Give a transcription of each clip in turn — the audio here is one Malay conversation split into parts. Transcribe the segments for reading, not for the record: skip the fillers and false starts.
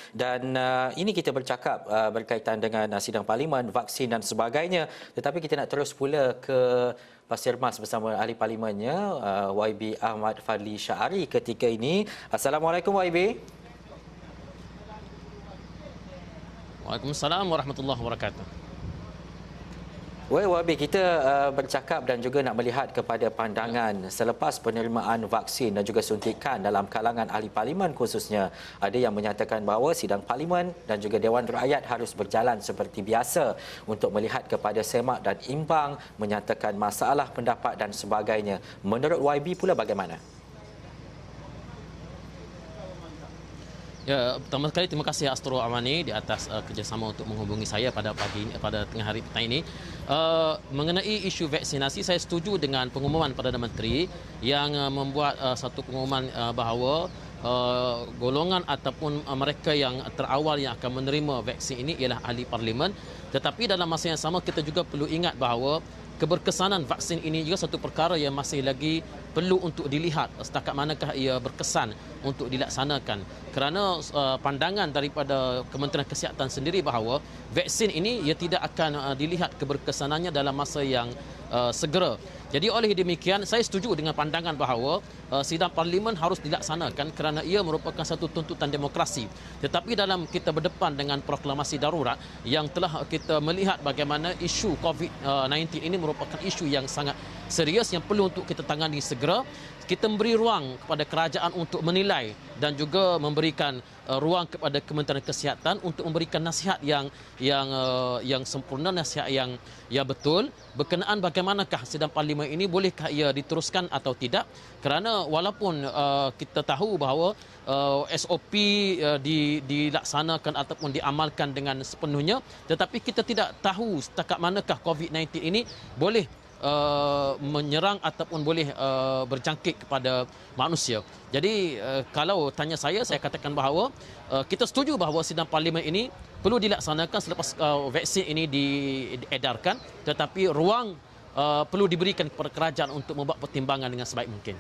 Dan ini kita bercakap berkaitan dengan sidang parlimen, vaksin dan sebagainya. Tetapi kita nak terus pula ke Pasir Mas bersama ahli parlimennya YB Ahmad Fadli Syahari ketika ini. Assalamualaikum YB. Waalaikumsalam warahmatullahi wabarakatuh. YB, kita bercakap dan juga nak melihat kepada pandangan selepas penerimaan vaksin dan juga suntikan dalam kalangan ahli parlimen khususnya. Ada yang menyatakan bahawa sidang parlimen dan juga Dewan Rakyat harus berjalan seperti biasa untuk melihat kepada semak dan imbang, menyatakan masalah pendapat dan sebagainya. Menurut YB pula bagaimana? Ya, pertama sekali terima kasih Astro Amani di atas kerjasama untuk menghubungi saya pada pada tengah hari petang ini. Mengenai isu vaksinasi, saya setuju dengan pengumuman Perdana Menteri yang membuat satu pengumuman bahawa golongan ataupun mereka yang terawal yang akan menerima vaksin ini ialah ahli parlimen. Tetapi dalam masa yang sama kita juga perlu ingat bahawa keberkesanan vaksin ini juga satu perkara yang masih lagi perlu untuk dilihat setakat manakah ia berkesan untuk dilaksanakan. Kerana pandangan daripada Kementerian Kesihatan sendiri bahawa vaksin ini ia tidak akan dilihat keberkesanannya dalam masa yang segera. Jadi oleh demikian saya setuju dengan pandangan bahawa sidang parlimen harus dilaksanakan kerana ia merupakan satu tuntutan demokrasi. Tetapi dalam kita berdepan dengan proklamasi darurat yang telah kita melihat bagaimana isu COVID-19 ini merupakan isu yang sangat serius yang perlu untuk kita tangani segera. Kita memberi ruang kepada kerajaan untuk menilai dan juga memberikan ruang kepada Kementerian Kesihatan untuk memberikan nasihat yang sempurna, nasihat yang betul berkenaan bagaimanakah sidang parlimen ini, bolehkah ia diteruskan atau tidak. Kerana walaupun kita tahu bahawa SOP dilaksanakan ataupun diamalkan dengan sepenuhnya, tetapi kita tidak tahu setakat manakah COVID-19 ini boleh menyerang ataupun boleh berjangkit kepada manusia. Jadi kalau tanya saya katakan bahawa kita setuju bahawa sidang parlimen ini perlu dilaksanakan selepas vaksin ini diedarkan, tetapi ruang perlu diberikan kepada kerajaan untuk membuat pertimbangan dengan sebaik mungkin.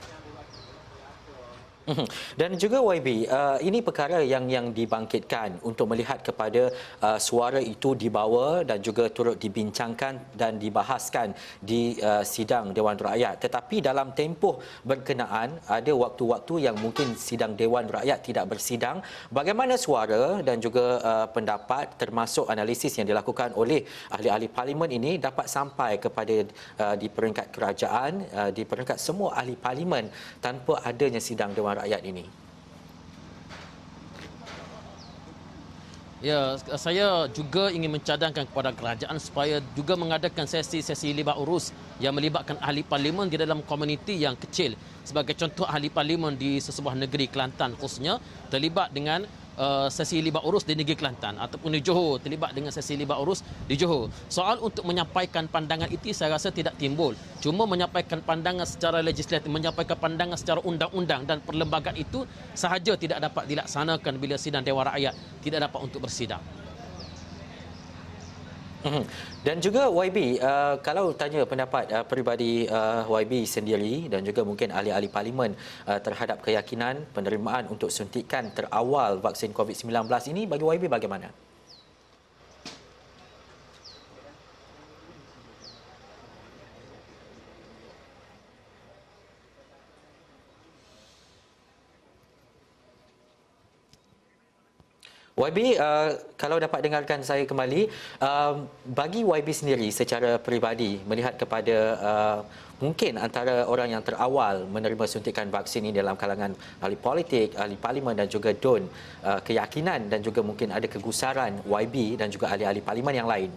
Dan juga YB, ini perkara yang dibangkitkan untuk melihat kepada suara itu dibawa dan juga turut dibincangkan dan dibahaskan di sidang Dewan Rakyat. Tetapi dalam tempoh berkenaan ada waktu-waktu yang mungkin sidang Dewan Rakyat tidak bersidang. Bagaimana suara dan juga pendapat termasuk analisis yang dilakukan oleh ahli-ahli parlimen ini dapat sampai kepada di peringkat kerajaan, di peringkat semua ahli parlimen tanpa adanya sidang Dewan Rakyat ini? Ya, saya juga ingin mencadangkan kepada kerajaan supaya juga mengadakan sesi-sesi libat urus yang melibatkan ahli parlimen di dalam komuniti yang kecil. Sebagai contoh, ahli parlimen di sesebuah negeri Kelantan khususnya terlibat dengan sesi libat urus di negeri Kelantan, ataupun di Johor terlibat dengan sesi libat urus di Johor. Soal untuk menyampaikan pandangan itu saya rasa tidak timbul. Cuma menyampaikan pandangan secara legislatif, menyampaikan pandangan secara undang-undang dan perlembagaan itu sahaja tidak dapat dilaksanakan bila sidang Dewan Rakyat tidak dapat untuk bersidang. Dan juga YB, kalau tanya pendapat peribadi YB sendiri dan juga mungkin ahli-ahli parlimen terhadap keyakinan penerimaan untuk suntikan terawal vaksin COVID-19 ini, bagi YB bagaimana? YB, kalau dapat dengarkan saya kembali, bagi YB sendiri secara peribadi melihat kepada mungkin antara orang yang terawal menerima suntikan vaksin ini dalam kalangan ahli politik, ahli parlimen dan juga DUN, keyakinan dan juga mungkin ada kegusaran YB dan juga ahli-ahli parlimen yang lain.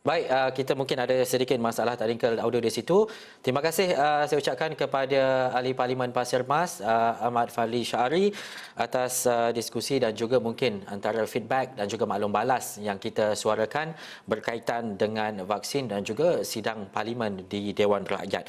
Baik, kita mungkin ada sedikit masalah teknikal audio di situ. Terima kasih saya ucapkan kepada ahli parlimen Pasir Mas, Ahmad Fadli Syahari, atas diskusi dan juga mungkin antara feedback dan juga maklum balas yang kita suarakan berkaitan dengan vaksin dan juga sidang parlimen di Dewan Rakyat.